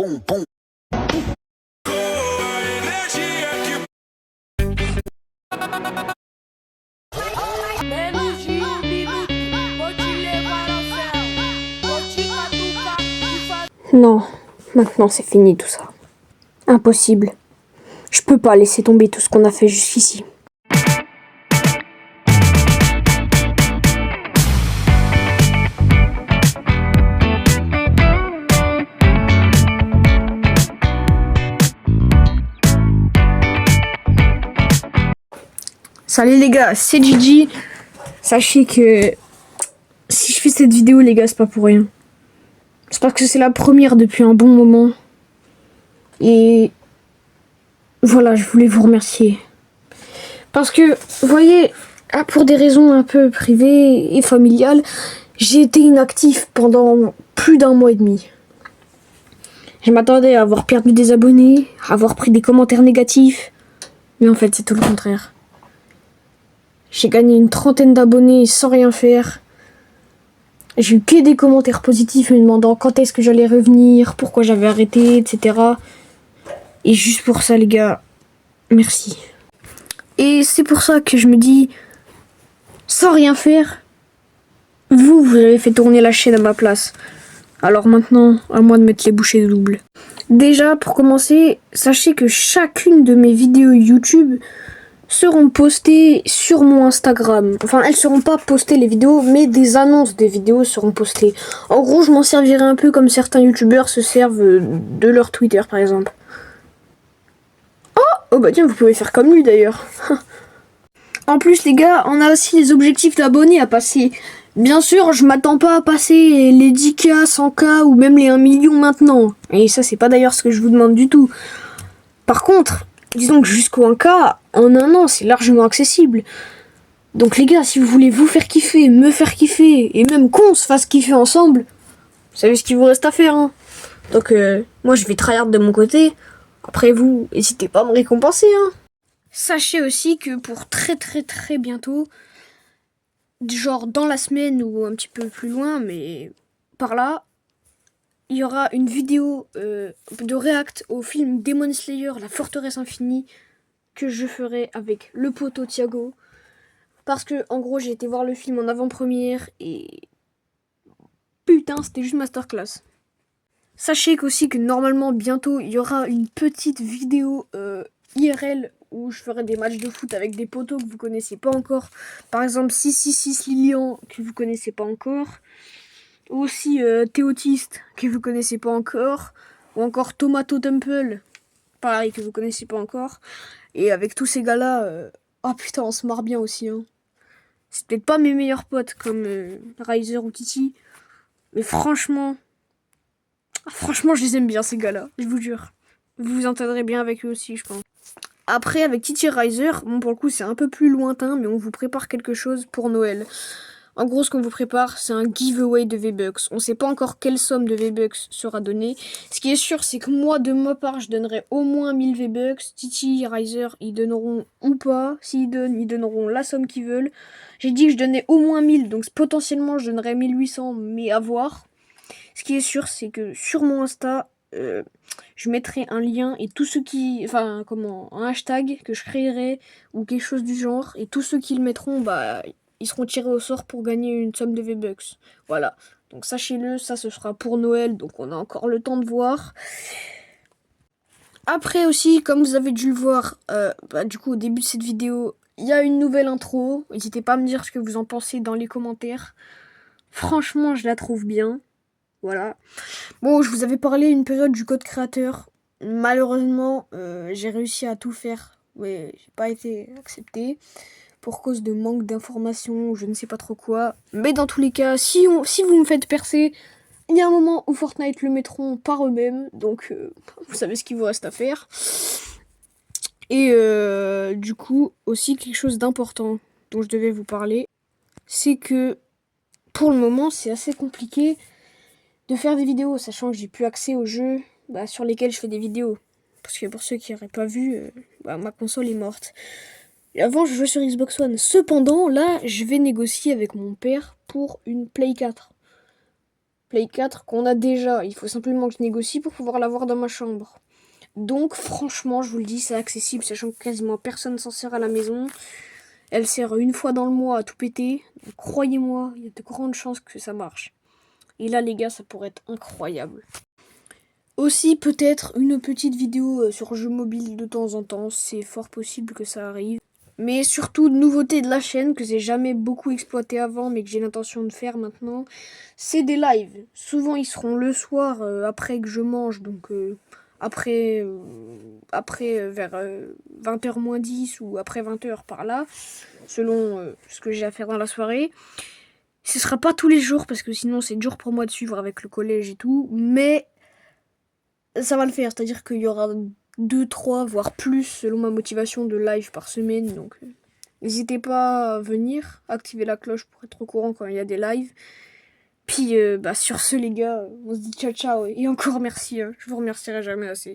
pum, pum. Menos de um minuto, vou te levar ao céu. Vou te catucar e fazer. Non, maintenant c'est fini tout ça. Impossible. Je peux pas laisser tomber tout ce qu'on a fait jusqu'ici. Salut les gars, c'est Gigi. Sachez que si je fais cette vidéo les gars, c'est pas pour rien. C'est parce que c'est la première depuis un bon moment. Et voilà, je voulais vous remercier. Parce que, vous voyez, pour des raisons un peu privées et familiales, j'ai été inactif pendant plus d'un mois et demi. Je m'attendais à avoir perdu des abonnés, à avoir pris des commentaires négatifs. Mais en fait, c'est tout le contraire. J'ai gagné une trentaine d'abonnés sans rien faire. J'ai eu que des commentaires positifs me demandant quand est-ce que j'allais revenir, pourquoi j'avais arrêté, etc. Et juste pour ça, les gars, merci. Et c'est pour ça que je me dis, sans rien faire, vous avez fait tourner la chaîne à ma place. Alors maintenant, à moi de mettre les bouchées doubles. Déjà, pour commencer, sachez que chacune de mes vidéos YouTube seront postées sur mon Instagram. Enfin, elles seront pas postées les vidéos, mais des annonces des vidéos seront postées. En gros, je m'en servirai un peu comme certains youtubeurs se servent de leur Twitter, par exemple. Oh bah tiens, vous pouvez faire comme lui d'ailleurs. En plus, les gars, on a aussi les objectifs d'abonnés à passer. Bien sûr, je m'attends pas à passer les 10K, 100K ou même les 1 million maintenant. Et ça, c'est pas d'ailleurs ce que je vous demande du tout. Par contre, disons que jusqu'au 1K, en un an, c'est largement accessible. Donc les gars, si vous voulez vous faire kiffer, me faire kiffer, et même qu'on se fasse kiffer ensemble, vous savez ce qu'il vous reste à faire, hein. Donc moi, je vais tryhard de mon côté. Après vous, n'hésitez pas à me récompenser, hein. Sachez aussi que pour très bientôt, genre dans la semaine ou un petit peu plus loin, mais par là, il y aura une vidéo de react au film Demon Slayer, La Forteresse Infinie, que je ferai avec le poteau Thiago. Parce que, en gros, j'ai été voir le film en avant-première et putain, c'était juste masterclass. Sachez qu'aussi que normalement, bientôt, il y aura une petite vidéo IRL où je ferai des matchs de foot avec des potos que vous connaissez pas encore. Par exemple, 666 Lilian, que vous connaissez pas encore. Aussi Théotiste, que vous connaissez pas encore. Ou encore Tomato Temple, pareil, que vous connaissez pas encore. Et avec tous ces gars-là, oh putain, on se marre bien aussi, hein. C'est peut-être pas mes meilleurs potes comme Riser ou Titi. Mais franchement, je les aime bien ces gars-là, je vous jure. Vous vous entendrez bien avec eux aussi, je pense. Après, avec Titi et Riser, bon pour le coup c'est un peu plus lointain, mais on vous prépare quelque chose pour Noël. En gros, ce qu'on vous prépare, c'est un giveaway de V-Bucks. On sait pas encore quelle somme de V-Bucks sera donnée. Ce qui est sûr, c'est que moi, de ma part, je donnerai au moins 1000 V-Bucks. Titi et Riser, ils donneront ou pas. S'ils donnent, ils donneront la somme qu'ils veulent. J'ai dit que je donnais au moins 1000, donc potentiellement, je donnerais 1800, mais à voir. Ce qui est sûr, c'est que sur mon Insta, je mettrai un lien et tous ceux qui... Enfin, un hashtag que je créerai ou quelque chose du genre. Et tous ceux qui le mettront, bah... ils seront tirés au sort pour gagner une somme de V-Bucks. Voilà. Donc sachez-le, ça ce sera pour Noël, donc on a encore le temps de voir. Après aussi, comme vous avez dû le voir, du coup au début de cette vidéo, il y a une nouvelle intro. N'hésitez pas à me dire ce que vous en pensez dans les commentaires. Franchement, je la trouve bien. Voilà. Bon, je vous avais parlé une période du code créateur. Malheureusement, j'ai réussi à tout faire. Mais j'ai pas été accepté pour cause de manque d'informations, je ne sais pas trop quoi. Mais dans tous les cas, si vous me faites percer, il y a un moment où Fortnite le mettront par eux-mêmes. Donc, vous savez ce qu'il vous reste à faire. Et du coup, aussi quelque chose d'important dont je devais vous parler, c'est que pour le moment, c'est assez compliqué de faire des vidéos, sachant que j'ai plus accès aux jeux sur lesquels je fais des vidéos. Parce que pour ceux qui n'auraient pas vu, ma console est morte. Et avant, je jouais sur Xbox One. Cependant, là, je vais négocier avec mon père pour une Play 4. Play 4 qu'on a déjà. Il faut simplement que je négocie pour pouvoir l'avoir dans ma chambre. Donc franchement, je vous le dis, c'est accessible, sachant que quasiment personne s'en sert à la maison. Elle sert une fois dans le mois à tout péter. Croyez-moi, il y a de grandes chances que ça marche. Et là les gars, ça pourrait être incroyable. Aussi peut-être une petite vidéo sur jeux mobiles de temps en temps, c'est fort possible que ça arrive. Mais surtout, nouveauté de la chaîne que j'ai jamais beaucoup exploité avant, mais que j'ai l'intention de faire maintenant, c'est des lives. Souvent, ils seront le soir, après que je mange, donc après vers 20h moins 10 ou après 20h par là, selon ce que j'ai à faire dans la soirée. Ce sera pas tous les jours, parce que sinon c'est dur pour moi de suivre avec le collège et tout, mais ça va le faire, c'est-à-dire qu'il y aura 2, 3, voire plus, selon ma motivation, de live par semaine. Donc, n'hésitez pas à venir, activer la cloche pour être au courant quand il y a des lives. Puis, sur ce, les gars, on se dit ciao ciao. Et encore merci, je vous remercierai jamais assez.